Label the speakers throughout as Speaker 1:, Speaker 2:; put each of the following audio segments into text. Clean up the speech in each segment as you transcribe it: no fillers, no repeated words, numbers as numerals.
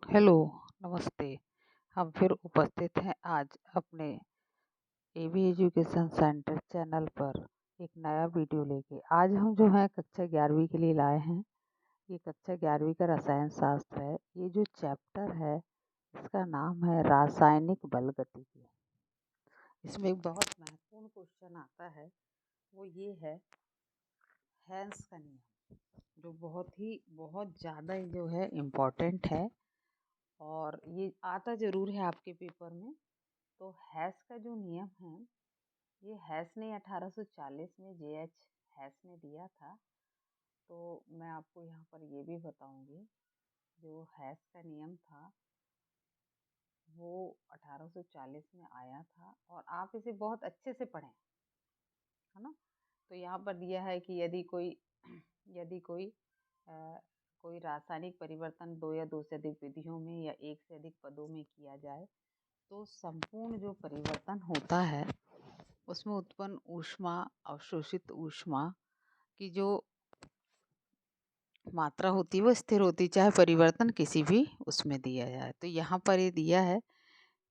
Speaker 1: Hello, नमस्ते। हम फिर उपस्थित हैं आज अपने एबी एजुकेशन सेंटर चैनल पर एक नया वीडियो लेके। आज हम जो है कक्षा 11वीं के लिए लाए हैं। ये कक्षा 11वीं का रसायन शास्त्र है। ये जो चैप्टर है इसका नाम है रासायनिक बलगतिकी। इसमें एक बहुत महत्वपूर्ण क्वेश्चन आता है, वो ये है हेंस का नियम, जो बहुत ज़्यादा जो है इम्पोर्टेंट है और ये आता ज़रूर है आपके पेपर में। तो हैस का जो नियम है, ये हैस ने 1840 में जे.एच. हैस ने दिया था। तो मैं आपको यहाँ पर ये भी बताऊंगी, जो हैस का नियम था वो 1840 में आया था और आप इसे बहुत अच्छे से पढ़ें, है ना। तो यहाँ पर दिया है कि यदि कोई अ, कोई रासायनिक परिवर्तन दो या दो से अधिक विधियों में या एक से अधिक पदों में किया जाए तो संपूर्ण जो परिवर्तन होता है उसमें उत्पन्न ऊष्मा, अवशोषित ऊष्मा की जो मात्रा होती है वो स्थिर होती है, चाहे परिवर्तन किसी भी उसमें दिया जाए। तो यहाँ पर ये दिया है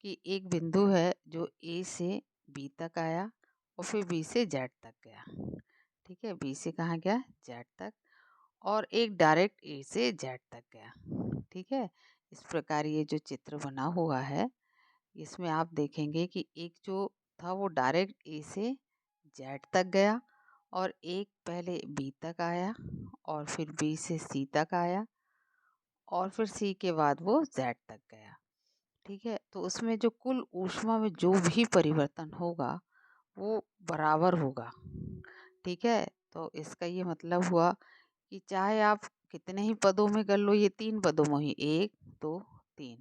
Speaker 1: कि एक बिंदु है जो ए से बी तक आया और फिर बी से जेड तक गया। ठीक है, बी से कहाँ गया? जेड तक। और एक डायरेक्ट ए से जेड तक गया। ठीक है, इस प्रकार ये जो चित्र बना हुआ है इसमें आप देखेंगे कि एक जो था वो डायरेक्ट ए से जेड तक गया और एक पहले बी तक आया और फिर बी से सी तक आया और फिर सी के बाद वो जेड तक गया। ठीक है, तो उसमें जो कुल ऊष्मा में जो भी परिवर्तन होगा वो बराबर होगा। ठीक है, तो इसका ये मतलब हुआ कि चाहे आप कितने ही पदों में कर लो, ये 3 पदों में हुई, 1 2 3,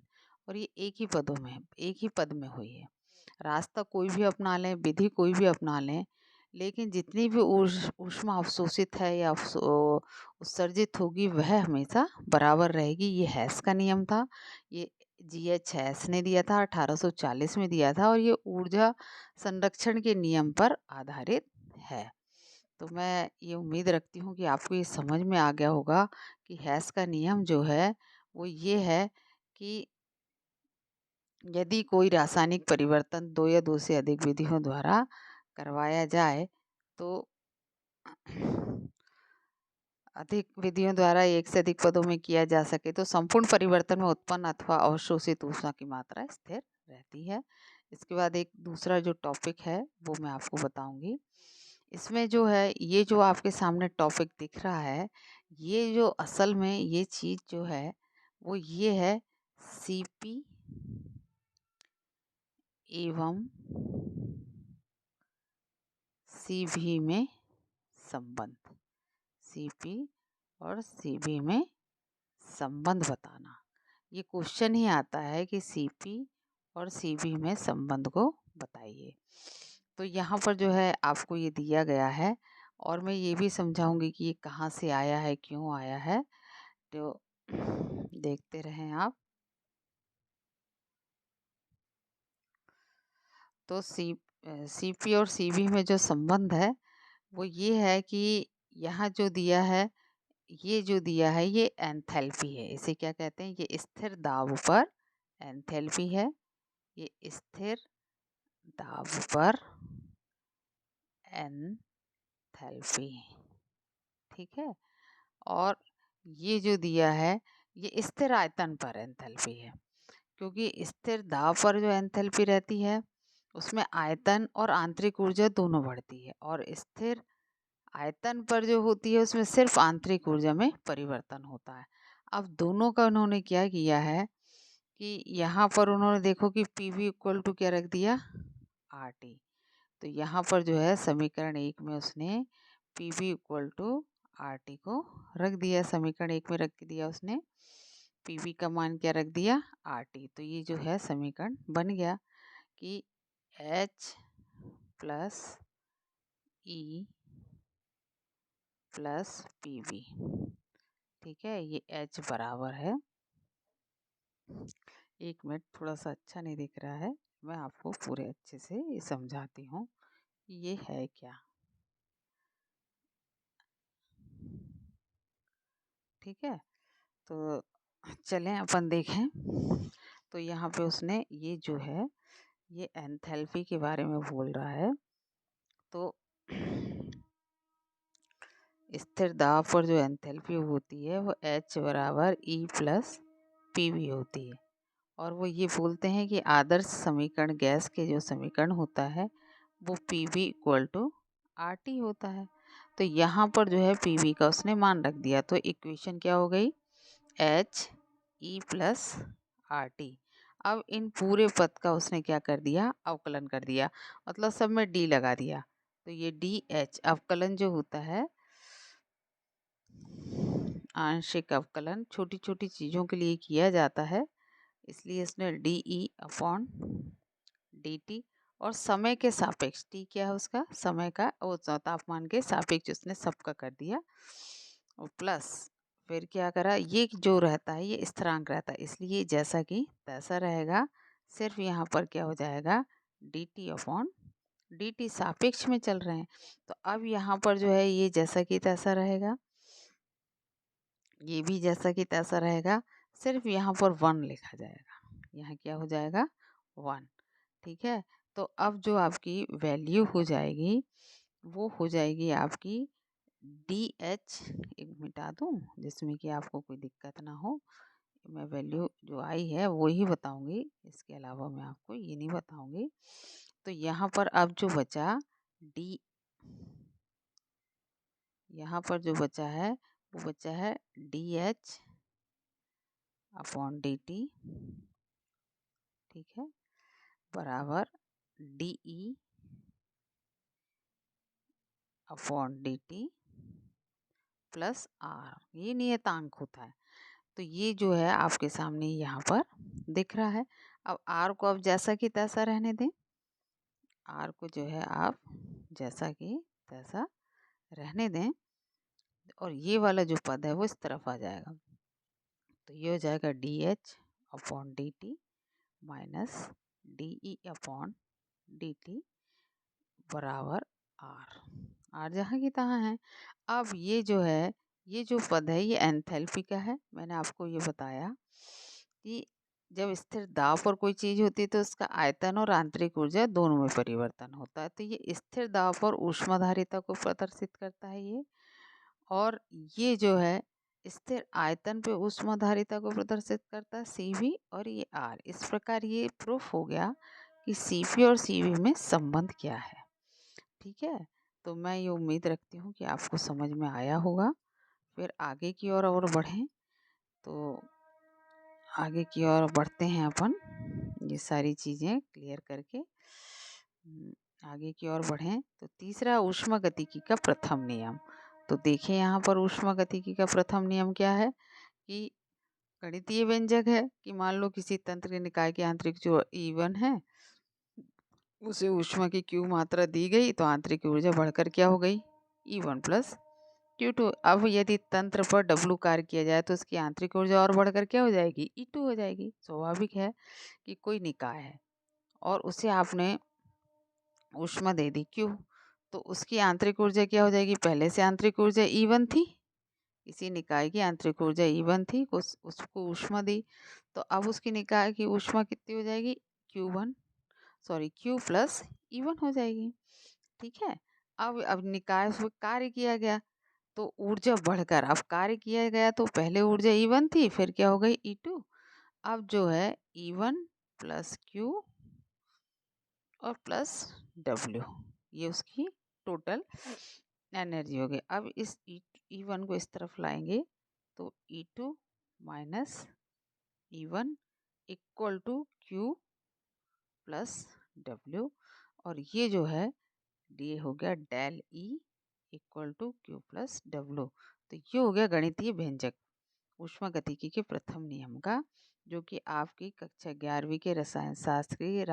Speaker 1: और ये एक ही पदों में, एक ही पद में हुई है। रास्ता कोई भी अपना लें, विधि कोई भी अपना लें, लेकिन जितनी भी ऊष्मा अवशोषित है या उत्सर्जित होगी वह हमेशा बराबर रहेगी। ये हैस का नियम था। ये जी.एच. हैस ने दिया था, 1840 में दिया था और ये ऊर्जा संरक्षण के नियम पर आधारित है। तो मैं ये उम्मीद रखती हूँ कि आपको ये समझ में आ गया होगा कि हैस का नियम जो है वो ये है कि यदि कोई रासायनिक परिवर्तन दो या दो से अधिक विधियों द्वारा करवाया जाए तो अधिक विधियों द्वारा एक से अधिक पदों में किया जा सके तो संपूर्ण परिवर्तन में उत्पन्न अथवा अवशोषित ऊष्मा की मात्रा स्थिर रहती है। इसके बाद एक दूसरा जो टॉपिक है वो मैं आपको बताऊंगी। इसमें जो है ये जो आपके सामने टॉपिक दिख रहा है, ये जो असल में ये चीज़ जो है वो ये है सीपी एवं सीवी में संबंध। सीपी और सीवी में संबंध बताना। ये क्वेश्चन ही आता है कि सीपी और सीवी में संबंध को बताइए। तो यहाँ पर जो है आपको ये दिया गया है और मैं ये भी समझाऊंगी कि ये कहाँ से आया है, क्यों आया है। तो देखते रहें आप। तो सीपी और सीवी में जो संबंध है वो ये है कि यहाँ जो दिया है, ये जो दिया है ये एंथैल्पी है। इसे क्या कहते हैं? ये स्थिर दाब पर एंथैल्पी है। ये स्थिर दाब पर एंथैल्पी। ठीक है, और ये जो दिया है ये स्थिर आयतन पर एंथैल्पी है, क्योंकि स्थिर दाब पर जो एंथैल्पी रहती है उसमें आयतन और आंतरिक ऊर्जा दोनों बढ़ती है और स्थिर आयतन पर जो होती है उसमें सिर्फ आंतरिक ऊर्जा में परिवर्तन होता है। अब दोनों का उन्होंने क्या किया है कि यहाँ पर उन्होंने देखो कि पी.वी. इक्वल टू क्या रख दिया? आर.टी. तो यहाँ पर जो है समीकरण 1 में उसने पी.वी. Equal to आर.टी. को रख दिया। समीकरण 1 में रख दिया उसने, पी.वी. का मान क्या रख दिया? आर.टी. तो ये जो है समीकरण बन गया कि H plus E plus PV. ठीक है, ये H बराबर है, एक मिनट, थोड़ा सा अच्छा नहीं दिख रहा है, मैं आपको पूरे अच्छे से ये समझाती हूँ ये है क्या। ठीक है, तो चलें अपन देखें। तो यहाँ पे उसने ये जो है ये एंथैल्पी के बारे में बोल रहा है। तो स्थिर दाब पर जो एंथैल्पी होती है वो H बराबर E प्लस PV होती है। और वो ये बोलते हैं कि आदर्श समीकरण गैस के जो समीकरण होता है वो PV इक्वल टू RT होता है। तो यहाँ पर जो है PV का उसने मान रख दिया। तो इक्वेशन क्या हो गई, HE प्लस RT। अब इन पूरे पद का उसने क्या कर दिया, अवकलन कर दिया, मतलब सब में D लगा दिया। तो ये DH अवकलन जो होता है, आंशिक अवकलन छोटी छोटी चीज़ों के लिए किया जाता है, इसलिए इसने DE अपॉन DT और समय के सापेक्ष, T क्या है उसका, समय का, और तापमान के सापेक्ष उसने सबका कर दिया। और प्लस फिर क्या करा, ये जो रहता है ये स्थिरांक रहता है, इसलिए जैसा कि तैसा रहेगा। सिर्फ यहाँ पर क्या हो जाएगा, DT अपॉन DT सापेक्ष में चल रहे हैं। तो अब यहाँ पर जो है ये जैसा कि तैसा रहेगा, ये भी जैसा कि तैसा रहेगा, सिर्फ यहाँ पर 1 लिखा जाएगा। यहाँ क्या हो जाएगा, 1। ठीक है। तो अब जो आपकी वैल्यू हो जाएगी वो हो जाएगी आपकी DH, एक मिटा दूँ जिसमें कि आपको कोई दिक्कत ना हो। मैं वैल्यू जो आई है वो ही बताऊंगी, इसके अलावा मैं आपको ये नहीं बताऊंगी। तो यहाँ पर अब जो बचा डी, यहाँ पर जो बचा है वो बचा है DH अपॉन DT, ठीक है, बराबर DE upon DT plus R। ये नियतांक होता है। तो ये जो है आपके सामने यहाँ पर दिख रहा है। अब R को अब जैसा कि तैसा रहने दें, R को जो है आप जैसा कि तैसा रहने दें, और ये वाला जो पद है वो इस तरफ आ जाएगा। तो ये हो जाएगा DH upon DT minus DE upon DT बराबर R जहाँ की तहाँ है। अब ये जो है, ये जो पद है ये एंथैल्पी का है। मैंने आपको ये बताया कि जब स्थिर दाब पर कोई चीज़ होती है तो उसका आयतन और आंतरिक ऊर्जा दोनों में परिवर्तन होता है। तो ये स्थिर दाब पर ऊष्माधारिता को प्रदर्शित करता है ये, और ये जो है स्थिर आयतन पे ऊष्माधारिता को प्रदर्शित करता है CV, और ये R। इस प्रकार ये प्रूफ हो गया कि CP और CV में संबंध क्या है। ठीक है। तो मैं ये उम्मीद रखती हूँ कि आपको समझ में आया होगा। फिर आगे की ओर और बढ़ें। तो आगे की ओर बढ़ते हैं अपन, ये सारी चीज़ें क्लियर करके आगे की ओर बढ़ें। तो तीसरा, ऊष्मागतिकी का प्रथम नियम। तो देखें यहाँ पर ऊष्मागतिकी का प्रथम नियम क्या है कि गणितीय व्यंजक है कि मान लो किसी तंत्र के निकाय की आंतरिक जो E1 है उसे ऊष्मा की Q मात्रा दी गई, तो आंतरिक ऊर्जा बढ़कर क्या हो गई, E1 प्लस Q2। अब यदि तंत्र पर W कार्य किया जाए तो उसकी आंतरिक ऊर्जा और बढ़कर क्या हो जाएगी, E2 हो जाएगी। स्वाभाविक है कि कोई निकाय है और उसे आपने ऊष्मा दे दी Q, तो उसकी आंतरिक ऊर्जा क्या हो जाएगी, पहले से आंतरिक ऊर्जा E1 थी, इसी निकाय की आंतरिक ऊर्जा E1 थी, उसको ऊष्मा दी, तो अब उसकी निकाय की ऊष्मा कितनी हो जाएगी, Q प्लस E1 हो जाएगी। ठीक है। अब निकाय से कार्य किया गया तो ऊर्जा बढ़कर, अब कार्य किया गया तो पहले ऊर्जा E1 थी, फिर क्या हो गई E2। अब जो है E1 प्लस Q और प्लस W, ये उसकी टोटल एनर्जी हो गई। अब इस E1 को इस तरफ लाएंगे तो E2 minus E1 equal to Q plus W, और ये जो है ये हो गया del E equal to Q plus W। तो ये हो गया गणितीय व्यंजक ऊष्मागतिकी के प्रथम नियम का, जो कि आपकी कक्षा 11वीं के रसायन शास्त्र की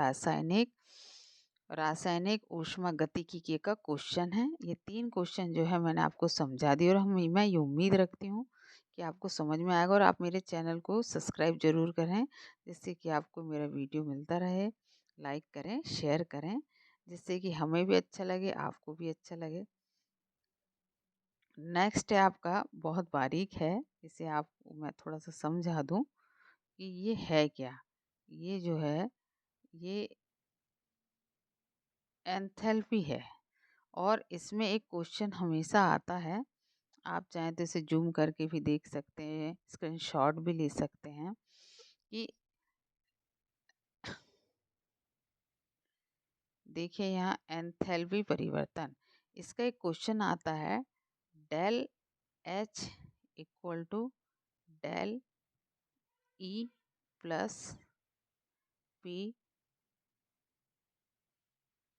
Speaker 1: रासायनिक ऊष्मागतिकी का क्वेश्चन है। ये 3 क्वेश्चन जो है मैंने आपको समझा दिए, और मैं ये उम्मीद रखती हूँ कि आपको समझ में आएगा। और आप मेरे चैनल को सब्सक्राइब ज़रूर करें, जिससे कि आपको मेरा वीडियो मिलता रहे। लाइक करें, शेयर करें, जिससे कि हमें भी अच्छा लगे, आपको भी अच्छा लगे। नेक्स्ट है आपका, बहुत बारीक है, इसे आपको मैं थोड़ा सा समझा दूं कि ये है क्या। ये जो है ये एंथैल्पी है, और इसमें एक क्वेश्चन हमेशा आता है। आप चाहें तो इसे जूम करके भी देख सकते हैं, स्क्रीनशॉट भी ले सकते हैं कि देखिए यहाँ एंथैल्पी परिवर्तन, इसका एक क्वेश्चन आता है, del H equal to del E plus P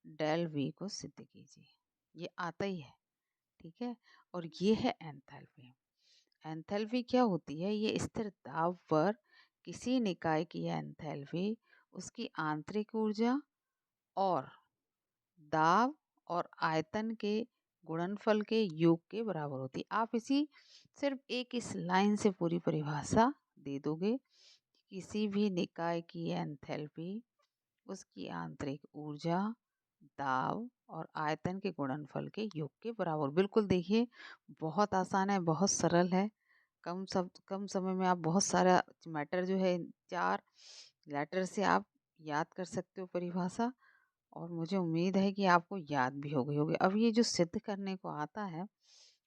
Speaker 1: del V को सिद्ध कीजिए। ये आता ही है, ठीक है। और ये है एंथैल्पी। एंथैल्पी क्या होती है? ये स्थिर दाब पर किसी निकाय की एंथैल्पी उसकी आंतरिक ऊर्जा और दाब और आयतन के गुणनफल के योग के बराबर होती है। आप इसी सिर्फ एक इस लाइन से पूरी परिभाषा दे दोगे। किसी भी निकाय की एंथैल्पी उसकी आंतरिक ऊर्जा, दाब और आयतन के गुणनफल के योग के बराबर। बिल्कुल देखिए, बहुत आसान है, बहुत सरल है। कम समय में आप बहुत सारा मैटर जो है 4 लेटर से आप याद कर सकते हो परिभाषा, और मुझे उम्मीद है कि आपको याद भी हो गई होगी। अब ये जो सिद्ध करने को आता है,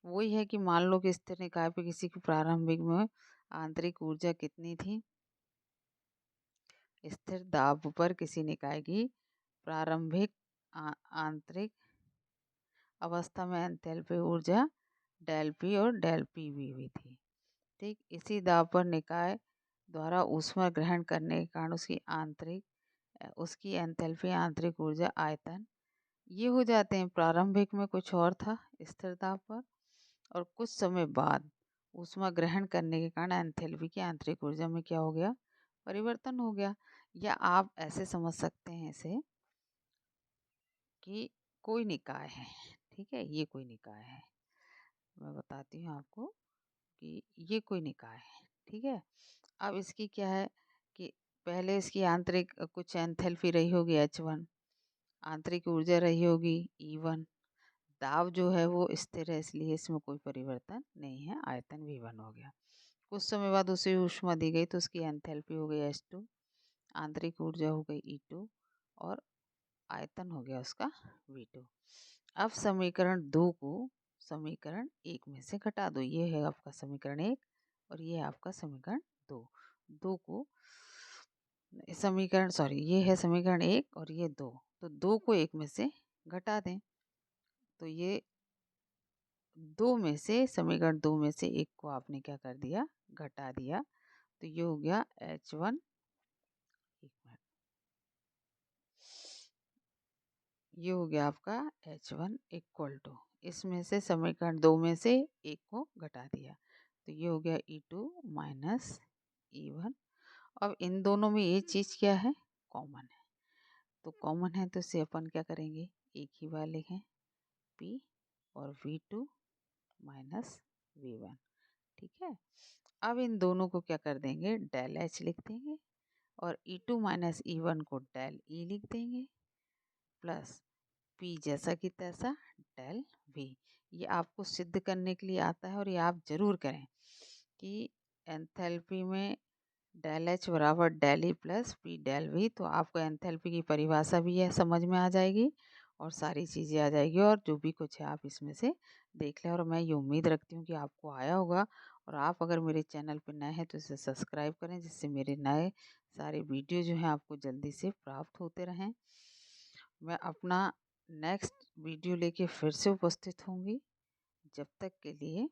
Speaker 1: वही है कि मान लो कि स्थिर निकाय पे किसी की प्रारंभिक में आंतरिक ऊर्जा कितनी थी। स्थिर दाब पर किसी निकाय की प्रारंभिक आंतरिक अवस्था में एंथैल्पी ऊर्जा डेल पी और डेल पी वी भी थी। ठीक इसी दाब पर निकाय द्वारा ऊष्मा ग्रहण करने के कारण उसकी एंथैल्पी, आंतरिक ऊर्जा, आयतन ये हो जाते हैं। प्रारंभिक में कुछ और था स्थिर दाब पर, और कुछ समय बाद ऊष्मा ग्रहण करने के कारण एंथैल्पी की आंतरिक ऊर्जा में क्या हो गया? परिवर्तन हो गया। या आप ऐसे समझ सकते हैं इसे कि कोई निकाय है, ठीक है, ये कोई निकाय है। मैं बताती हूँ आपको कि ये कोई निकाय है, ठीक है। अब इसकी क्या है कि पहले इसकी आंतरिक कुछ एंथैल्पी रही होगी H1, आंतरिक ऊर्जा रही होगी E1, दाब जो है वो स्थिर है इसलिए इसमें कोई परिवर्तन नहीं है, आयतन V1 हो गया। कुछ समय बाद उसे ऊष्मा दी गई तो उसकी एंथैल्पी हो गई H2, आंतरिक ऊर्जा हो गई E2 और आयतन हो गया उसका V2। अब समीकरण 2 को समीकरण 1 में से घटा दो। ये है आपका समीकरण 1 और ये है आपका समीकरण 2। 2 को ये है समीकरण 1 और ये 2, तो 2 को 1 में से घटा दें। तो ये 2 में से समीकरण 2 में से 1 को आपने क्या कर दिया? घटा दिया। तो ये हो गया H1, एक मिनट, ये हो गया आपका H1 इक्वल टू, इसमें से समीकरण 2 में से 1 को घटा दिया, तो ये हो गया E2 माइनस E1। अब इन दोनों में ये चीज़ क्या है? कॉमन है। तो कॉमन है तो इसे अपन क्या करेंगे? एक ही बार लिखें, P और V2 माइनस V1, ठीक है। अब इन दोनों को क्या कर देंगे? डेल H लिख देंगे, और E2 माइनस E1 को डेल E लिख देंगे, प्लस P जैसा कि तैसा डेल V। ये आपको सिद्ध करने के लिए आता है, और ये आप ज़रूर करें कि एंथैल्पी में डेल एच बराबर del E plus P del V. तो आपको एंथैल्पी की परिभाषा भी है समझ में आ जाएगी, और सारी चीज़ें आ जाएगी, और जो भी कुछ है आप इसमें से देख लें। और मैं ये उम्मीद रखती हूँ कि आपको आया होगा, और आप अगर मेरे चैनल पर नए हैं तो इसे सब्सक्राइब करें, जिससे मेरे नए सारे वीडियो जो हैं आपको जल्दी से प्राप्त होते रहें। मैं अपना नेक्स्ट वीडियो लेके फिर से उपस्थित होंगी। जब तक के लिए